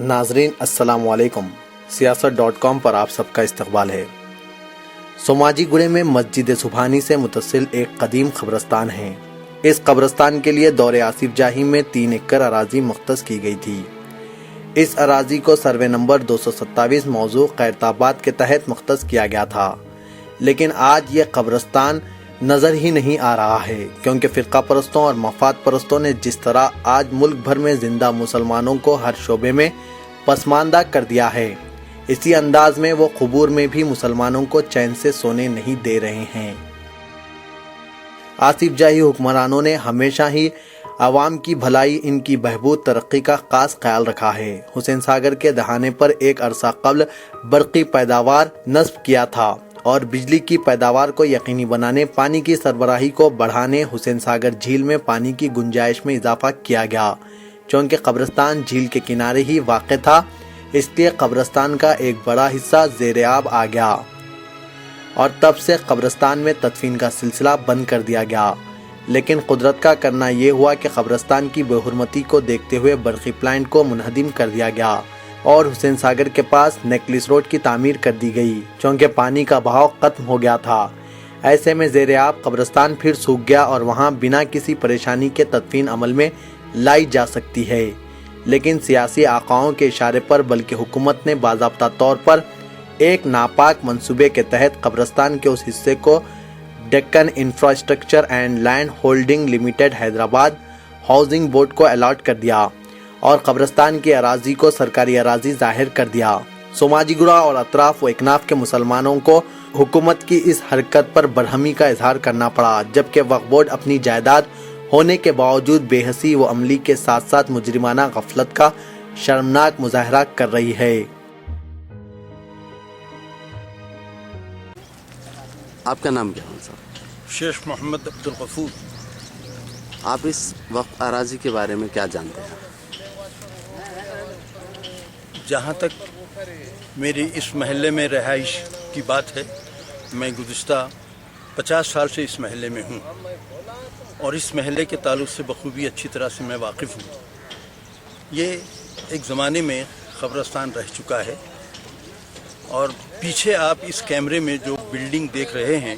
नाजरीन अस्सलाम वालेकुम। सियासत.com पर आप सबका इस्तकबाल है। सोमाजीगुड़े में मस्जिद सुबहानी से मुतसिल एक कदीम कब्रस्तान है। इस कब्रस्तान के लिए दौरे आसिफ जाही में 3 एकड़ अराजी मुख्तस की गई थी। इस अराजी को सर्वे नंबर 227 मौजू खैरताबाद के तहत मुख्तस किया गया था, लेकिन आज ये कब्रस्तान नजर ही नहीं आ रहा है, क्योंकि फिरका परस्तों और मफाद परस्तों ने जिस तरह आज मुल्क भर में जिंदा मुसलमानों को हर शोबे में पसमानदा कर दिया है, इसी अंदाज में वो क़ुबूर में भी मुसलमानों को चैन से सोने नहीं दे रहे हैं। आसिफ जाही हुक्मरानों ने हमेशा ही आवाम की भलाई, इनकी बहबूद तरक्की का खास ख्याल रखा है। हुसैन सागर के दहाने पर एक अरसा कबल बरक़ी पैदावार नस्ब किया था और बिजली की पैदावार को यकीनी बनाने, पानी की सरबराही को बढ़ाने हुसैन सागर झील में पानी की गुंजाइश में इजाफा किया गया। चूँकि कब्रस्तान झील के किनारे ही वाक़ था, इसलिए कब्रस्तान का एक बड़ा हिस्सा ज़ेर आब आ गया और तब से कब्रस्तान में तदफीन का सिलसिला बंद कर दिया गया। लेकिन कुदरत का करना ये हुआ कि कब्रस्तान की बेहुरमती को देखते हुए बरक़ी प्लांट को मुनहदिम कर दिया गया और हुसैन सागर के पास नेकलिस रोड की तामीर कर दी गई, चूँकि पानी का बहाव ख़त्म हो गया था। ऐसे में ज़ेर आब कब्रस्तान फिर सूख गया और वहाँ बिना किसी परेशानी के तदफीन अमल में लाई जा सकती है। लेकिन सियासी आकाओं के इशारे पर बल्कि हुकूमत ने बाज़ाब्ता तौर पर एक नापाक मंसूबे के तहत कब्रस्तान के उस हिस्से को Deccan infrastructure and land holding limited Hyderabad housing board को अलॉट कर दिया और कब्रस्तान की अराजी को सरकारी अराजी जाहिर कर दिया। सोमाजीगुड़ा और अतराफ व इकनाफ के मुसलमानों को हुकूमत की इस हरकत पर बरहमी का इजहार करना पड़ा, जबकि वक्फ बोर्ड अपनी जायदाद होने के बावजूद बेहसी व अमली के साथ साथ मुजरिमाना गफलत का शर्मनाक मुजाहरा कर रही है। आपका नाम क्या है सर? शेख मोहम्मद अब्दुल गफूर। आप इस वक्त अराजी के बारे में क्या जानते हैं? जहाँ तक मेरी इस महल्ले में रहाइश की बात है, मैं गुज़िश्ता 50 साल से इस महल्ले में हूँ और इस महल्ले के ताल्लुक़ से बखूबी अच्छी तरह से मैं वाकिफ़ हूँ। ये एक ज़माने में क़ब्रस्तान रह चुका है और पीछे आप इस कैमरे में जो बिल्डिंग देख रहे हैं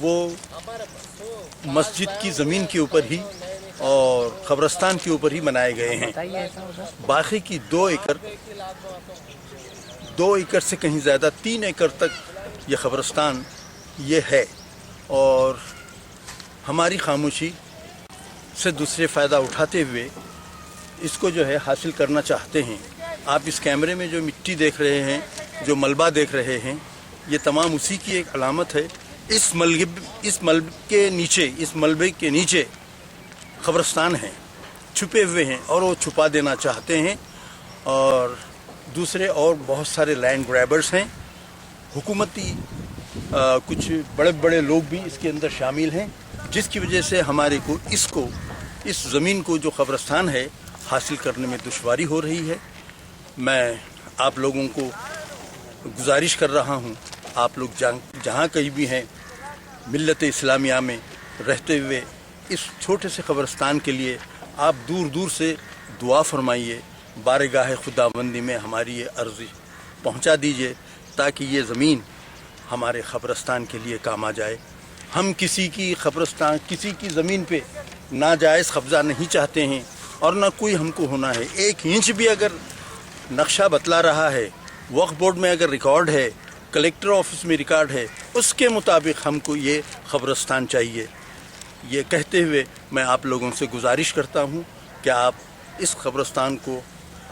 वो मस्जिद की ज़मीन के ऊपर ही और क़ब्रस्तान के ऊपर ही बनाए गए हैं। बाकी की 2 एकड़ से कहीं ज़्यादा 3 एकड़ तक ये क़ब्रस्तान ये है और हमारी खामोशी से दूसरे फ़ायदा उठाते हुए इसको जो है हासिल करना चाहते हैं। आप इस कैमरे में जो मिट्टी देख रहे हैं, जो मलबा देख रहे हैं, ये तमाम उसी की एक अलामत है। इस मलबे के नीचे क़ब्रस्तान है, छुपे हुए हैं और वो छुपा देना चाहते हैं और दूसरे और बहुत सारे लैंड ग्रैबर्स हैं। हुकूमती कुछ बड़े बड़े लोग भी इसके अंदर शामिल हैं, जिसकी वजह से हमारे को इस ज़मीन को जो क़ब्रस्तान है हासिल करने में दुश्वारी हो रही है। मैं आप लोगों को गुजारिश कर रहा हूँ, आप लोग जहाँ कहीं भी हैं मिल्लत इस्लामिया में रहते हुए इस छोटे से क़ब्रस्तान के लिए आप दूर दूर से दुआ फरमाइए, बारगाह खुदाबंदी में हमारी ये अर्ज़ी पहुँचा दीजिए ताकि ये ज़मीन हमारे क़ब्रस्तान के लिए काम आ जाए। हम किसी की ज़मीन पे नाजायज़ कब्ज़ा नहीं चाहते हैं और ना कोई हमको होना है। 1 इंच भी अगर नक्शा बतला रहा है, वक्फ बोर्ड में अगर रिकॉर्ड है, कलेक्टर ऑफिस में रिकॉर्ड है, उसके मुताबिक हमको ये क़ब्रस्तान चाहिए। ये कहते हुए मैं आप लोगों से गुजारिश करता हूँ कि आप इस क़ब्रस्तान को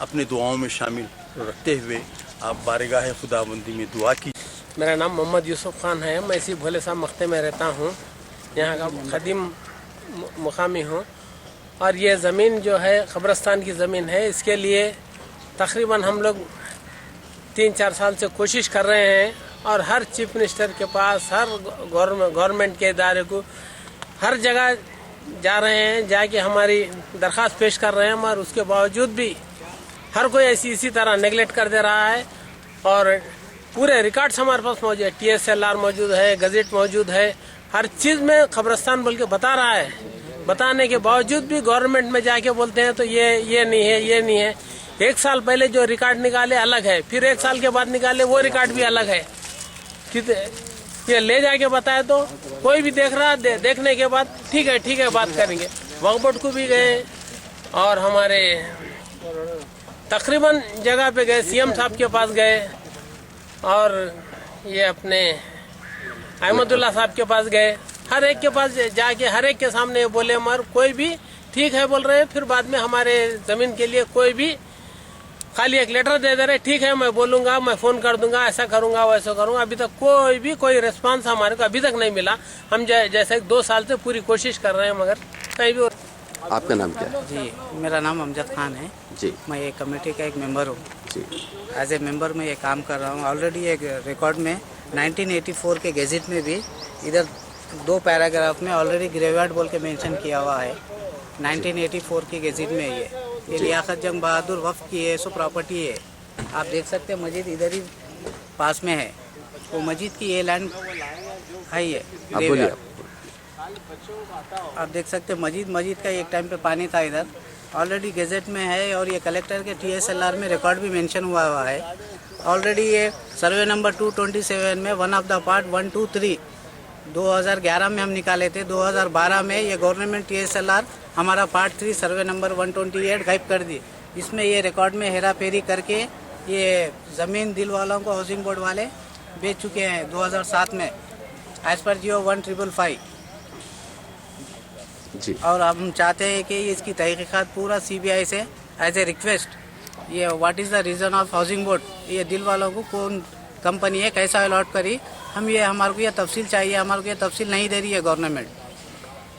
अपने दुआओं में शामिल रखते हुए आप बारगाह खुदाबंदी में दुआ की। मेरा नाम मोहम्मद यूसुफ खान है। मैं इसी भोले साहब मख्ते में रहता हूँ, यहाँ का क़दीम मुकामी हूँ और ये ज़मीन जो है क़ब्रस्तान की ज़मीन है। इसके लिए तकरीबन हम लोग 3-4 साल से कोशिश कर रहे हैं और हर चीफ मिनिस्टर के पास, हर गवर्नमेंट के इदारे को हर जगह जा रहे हैं, जाके हमारी दरख्वास्त पेश कर रहे हैं, मगर उसके बावजूद भी हर कोई इसी तरह नेगलेक्ट कर दे रहा है और पूरे रिकॉर्ड्स हमारे पास मौजूद है, TSLR मौजूद है, गज़ेट मौजूद है, हर चीज़ में क़ब्रस्तान बोल के बता रहा है। बताने के बावजूद भी गवर्नमेंट में जाके बोलते हैं तो ये नहीं है, ये नहीं है। 1 साल पहले जो रिकॉर्ड निकाले अलग है, फिर 1 साल के बाद निकाले वो रिकॉर्ड भी अलग है। ये ले जाके बताए तो कोई भी देख रहा, देखने के बाद ठीक है बात करेंगे। वक्फ बोर्ड को भी गए और हमारे तकरीबन जगह पे गए, सीएम साहब के पास गए और ये अपने अहमदुल्ला साहब के पास गए। हर एक के पास जाके हर एक के सामने बोले, मगर कोई भी ठीक है बोल रहे हैं। फिर बाद में हमारे जमीन के लिए कोई भी खाली एक लेटर दे रहे, ठीक है मैं बोलूंगा, मैं फोन कर दूंगा, ऐसा करूंगा वैसा करूंगा। अभी तक कोई रिस्पांस हमारे को अभी तक नहीं मिला। हम जैसे 2 साल से पूरी कोशिश कर रहे हैं मगर कहीं भी। आपका नाम क्या है? जी, मेरा नाम अमजद खान है जी। मैं एक कमेटी का एक मेंबर हूँ जी। एज ए मेंबर मैं ये काम कर रहा हूँ। ऑलरेडी एक रिकॉर्ड में 1984 के गेजेट में भी इधर 2 पैराग्राफ में ऑलरेडी ग्रेवयार्ड बोल के मेंशन किया हुआ है। 1984 की गेजेट में ये लियाकत जंग बहादुर वक्फ की है, सो प्रॉपर्टी है। आप देख सकते हैं मस्जिद इधर ही पास में है, वो मस्जिद की ये लैंड है ये ग्रेवयार्ड। आप देख सकते हैं मस्जिद का एक टाइम पे पानी था इधर, ऑलरेडी गेजेट में है और ये कलेक्टर के TSLR में रिकॉर्ड भी मेंशन हुआ है। ऑलरेडी ये सर्वे नंबर 227 में 1 ऑफ द पार्ट 1, 2, 3 2011 में हम निकाले थे। 2012 में ये गवर्नमेंट TSLR हमारा पार्ट 3 सर्वे नंबर 128 गायब कर दी। इसमें ये रिकॉर्ड में हेरा फेरी करके ये ज़मीन दिल वालों को हाउसिंग बोर्ड वाले बेच चुके हैं 2007 में एज पर जियो 1555 जी। और हम चाहते हैं कि इसकी तहकीकात पूरा CBI से एज ए रिक्वेस्ट, ये what is the reason of housing board, ये दिल वालों को कौन कंपनी है, कैसा अलॉट करी, हमारे को ये तफसील चाहिए। हमारे को ये तफसील नहीं दे रही है गवर्नमेंट।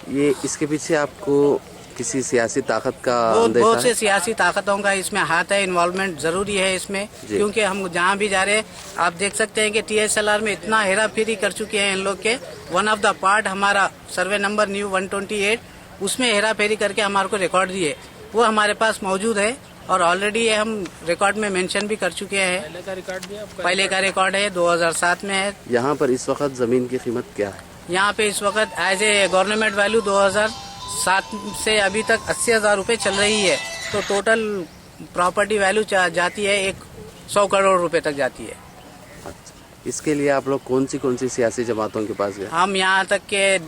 ये इसके पीछे आपको किसी सियासी ताकत का बहुत से सियासी ताकतों का इसमें हाथ है, इन्वॉल्वमेंट जरूरी है इसमें, क्योंकि हम जहाँ भी जा रहे हैं आप देख सकते हैं कि TSLR में इतना हेरा फेरी कर चुके हैं इन लोग के। 1 ऑफ द पार्ट हमारा सर्वे नंबर न्यू 128 उसमें हेरा फेरी करके हमारे को रिकॉर्ड दिए, वो हमारे पास मौजूद है और ऑलरेडी ये हम रिकॉर्ड में मेंशन भी कर चुके हैं। पहले का रिकॉर्ड है 2007 में है। यहाँ पर इस वक्त जमीन की कीमत क्या है? यहाँ पे इस वक्त एज ए गवर्नमेंट वैल्यू 2007 से अभी तक 80,000 रुपए चल रही है, तो टोटल प्रॉपर्टी वैल्यू जाती है 100 करोड़ रुपए तक जाती है। अच्छा, इसके लिए आप लोग कौन सी सियासी जमातों के पास गए? हम यहाँ तक के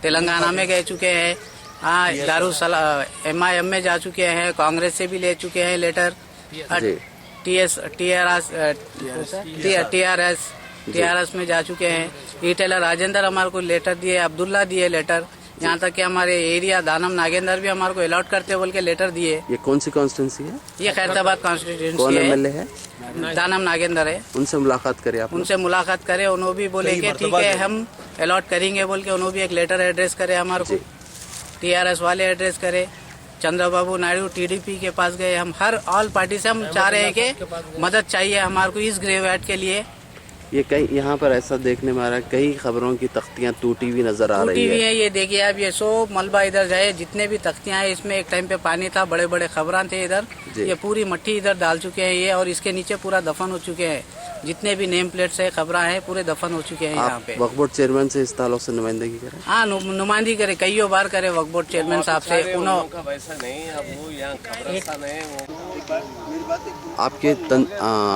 तेलंगाना में गए चुके हैं, MIM में जा चुके हैं, कांग्रेस से भी ले चुके हैं लेटर, TRS में जा चुके हैं। टेलर राजेंद्र हमारे को लेटर दिए, अब्दुल्ला दिए लेटर, यहाँ तक कि हमारे एरिया दानम नागेंद्र भी हमारे को अलॉट करते बोल के लेटर दिए। ये कौन सी कॉन्स्टिट्यूंसी है? ये खैरताबाद कॉन्स्टिट्यूंसी कौन है। MLA है? दानम नागेंद्र है। उनसे मुलाकात करें आप? उनसे मुलाकात करें, उन्होंने भी बोले कि ठीक है हम अलॉट करेंगे बोल के उन्होंने भी एक लेटर एड्रेस करे हमारे को। TRS वाले एड्रेस करे, चंद्रबाबू नायडू TDP के पास गए। हम हर ऑल पार्टी से हम चाह रहे हैं कि मदद चाहिए हमारे को इस ग्रेवयार्ड के लिए। ये कई यहाँ पर ऐसा देखने में आ रहा है, कई खबरों की तख्तियाँ टूटी हुई नजर आ रही है। ये देखिए आप, ये सो मलबा इधर जाए, जितने भी तख्तियाँ हैं इसमें एक टाइम पे पानी था, बड़े बड़े खबरां थे इधर, ये पूरी मट्टी इधर डाल चुके हैं ये, और इसके नीचे पूरा दफन हो चुके हैं। जितने भी नेम प्लेट्स है, खबरां हैं, पूरे दफन हो चुके हैं यहाँ पे। वक्फ बोर्ड चेयरमैन से इस ताल्लुक से नुमाइंदगी करें? हाँ, नुमाइंदगी करे, कई बार करे वक्फ बोर्ड चेयरमैन साहब से। आपके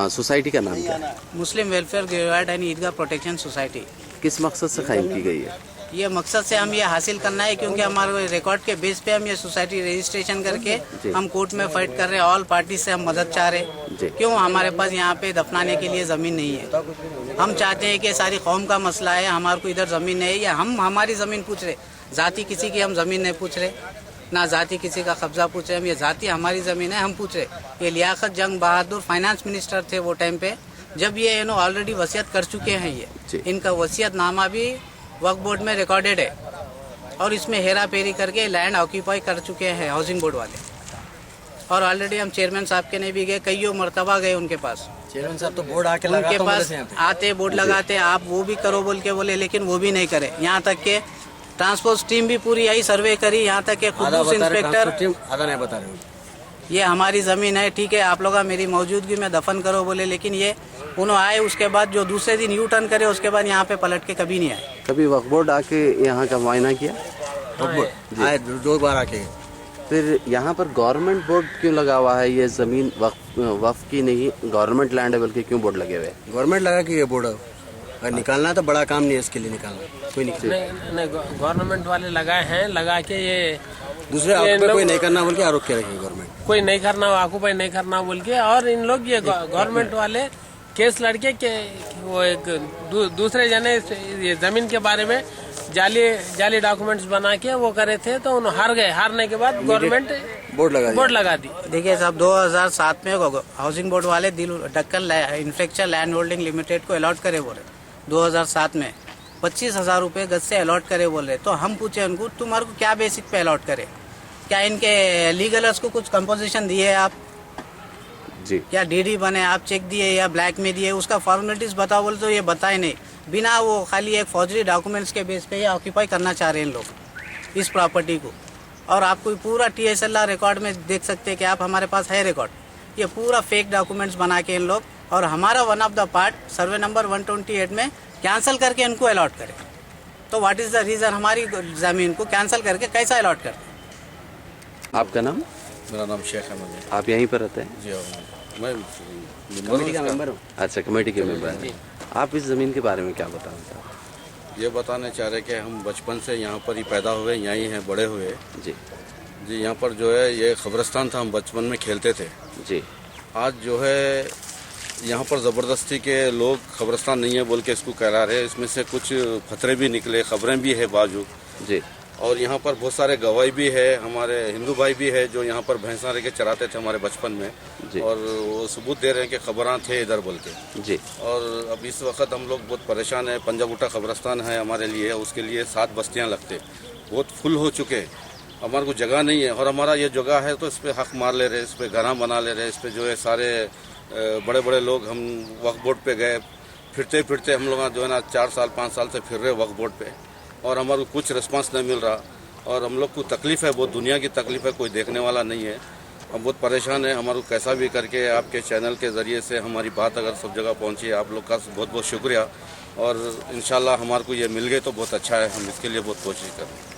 सोसाइटी का नाम क्या है? Muslim welfare graveyard and Eidgah protection society. किस मकसद से कायम की गई है? ये मकसद से हम ये हासिल करना है, क्योंकि हमारे रिकॉर्ड के बेस पे हम ये सोसाइटी रजिस्ट्रेशन करके हम कोर्ट में फाइट कर रहे हैं। ऑल पार्टी से हम मदद चाह रहे हैं, क्यों हमारे पास यहाँ पे दफनाने के लिए जमीन नहीं है। हम चाहते हैं कि सारी कौम का मसला है, हमारे को इधर जमीन नहीं है, या हम हमारी जमीन पूछ रहे, जाति किसी की हम जमीन नहीं पूछ रहे, ना जाति किसी का कब्जा पूछ रहे हम, ये जाति हमारी जमीन है हम पूछ रहे। ये लियाकत जंग बहादुर फाइनेंस मिनिस्टर थे वो टाइम पे, जब ये ऑलरेडी वसीयत कर चुके हैं, ये इनका वसीयत नामा भी वक्फ बोर्ड में रिकॉर्डेड है, और इसमें हेरा फेरी करके लैंड ऑक्यूपाई कर चुके हैं हाउसिंग बोर्ड वाले। और ऑलरेडी हम चेयरमैन साहब के ने भी गए, कई मरतबा गए उनके पास। चेयरमैन साहब तो बोर्ड आके उनके पास आते, बोर्ड लगाते, आप वो भी करो बोल के बोले, लेकिन वो भी नहीं करे। यहाँ तक के ट्रांसपोर्ट टीम भी पूरी आई सर्वे करी, यहाँ तक के खुद इंस्पेक्टर आधा नहीं बता रहे, ये हमारी जमीन है, ठीक है आप लोग मेरी मौजूदगी में दफन करो बोले, लेकिन ये उन्होंने आए, उसके बाद जो दूसरे दिन यू टर्न करे, उसके बाद यहाँ पे पलट के कभी नहीं आए। कभी वक्फ बोर्ड आके यहाँ का मुआयना किया? आए 2 बार आके फिर यहाँ पर गवर्नमेंट बोर्ड क्यों लगा हुआ है? ये ज़मीन वक्फ की नहीं, गवर्नमेंट लैंड है, बल्कि क्यों बोर्ड लगे हुए हैं? गवर्नमेंट लगा कि ये बोर्ड अगर निकालना तो बड़ा काम नहीं है, इसके लिए निकालना कोई नहीं। नहीं गवर्नमेंट वाले लगाए हैं, लगा के ये दूसरे ऑक्यूपाई कोई नहीं करना बोल के आरोप किया रखेगी गवर्नमेंट। कोई नहीं करना, ऑक्यूपाई नहीं करना बोल के, और इन लोग ये गवर्नमेंट वाले केस लड़के के वो एक दूसरे जने ये जमीन के बारे में जाली डॉक्यूमेंट्स बना के वो करे थे, तो उन्होंने हार गए। हारने के बाद गवर्नमेंट बोर्ड लगा दी। देखिए साहब, 2007 में हाउसिंग बोर्ड वाले Deccan infrastructure land holding limited को अलॉट करे बोले 2007 में 25,000 रुपए गज से अलॉट करे बोल रहे। तो हम पूछे उनको, तुम्हारे को क्या बेसिक पे अलॉट करे? क्या इनके लीगलर्स को कुछ कंपोजिशन दिए आप जी? क्या डीडी बने आप चेक दिए या ब्लैक में दिए? उसका फॉर्मेलिटीज बताओ बोले तो ये बताए नहीं। बिना वो खाली एक फौजरी डॉक्यूमेंट्स के बेस पे ये ऑक्यूपाई करना चाह रहे हैं लोग इस प्रॉपर्टी को। और आपको पूरा TSLR रिकॉर्ड में देख सकते हैं कि आप, हमारे पास है रिकॉर्ड, ये पूरा फेक डॉक्यूमेंट्स बना के इन लोग, और हमारा one of the part survey number 128 में कैंसिल करके इनको अलॉट करें। तो व्हाट इज द रीजन? हमारी जमीन को कैंसिल करके कैसा अलॉट करते? आपका नाम? मेरा नाम शेख अहमद है। आप यहीं पर रहते हैं? जी मैं कमेटी का मेंबर हूँ। अच्छा, कमेटी के मेंबर हैं। आप इस ज़मीन के बारे में क्या बताना चाहते हैं? ये बताने चाह रहे कि हम बचपन से यहाँ पर ही पैदा हुए, यहीं हैं, बड़े हुए जी। जी, यहाँ पर जो है ये कब्रिस्तान था, हम बचपन में खेलते थे जी। आज जो है यहाँ पर ज़बरदस्ती के लोग कब्रिस्तान नहीं है बोल के इसको करा रहे। इसमें से कुछ खतरे भी निकले, खबरें भी है बाजू जी। और यहाँ पर बहुत सारे गवाही भी है, हमारे हिंदू भाई भी है जो यहाँ पर भैंसा रह के चराते थे हमारे बचपन में जी। और वो सबूत दे रहे हैं कि खबरां थे इधर बोल के जी। और अब इस वक्त हम लोग बहुत परेशान है। पंजाबुटा कब्रिस्तान है हमारे लिए, उसके लिए 7 बस्तियाँ लगते, बहुत फुल हो चुके, हमारे को जगह नहीं है। और हमारा ये जगह है तो इस पर हक मार ले रहे, इस पर घरा बना ले रहे, इस पर जो है सारे बड़े बड़े लोग। हम वक्फ बोर्ड पे गए, फिरते फिरते हम लोग जो है ना 4 साल 5 साल से फिर रहे वक्फ बोर्ड पे, और हमारे को कुछ रिस्पांस नहीं मिल रहा। और हम लोग को तकलीफ है, बहुत दुनिया की तकलीफ है, कोई देखने वाला नहीं है। हम बहुत परेशान है। हमारे को कैसा भी करके आपके चैनल के ज़रिए से हमारी बात अगर सब जगह पहुंची, आप लोग का बहुत बहुत शुक्रिया। और इंशाल्लाह हमारे को ये मिल गए तो बहुत अच्छा है, हम इसके लिए बहुत कोशिश करें।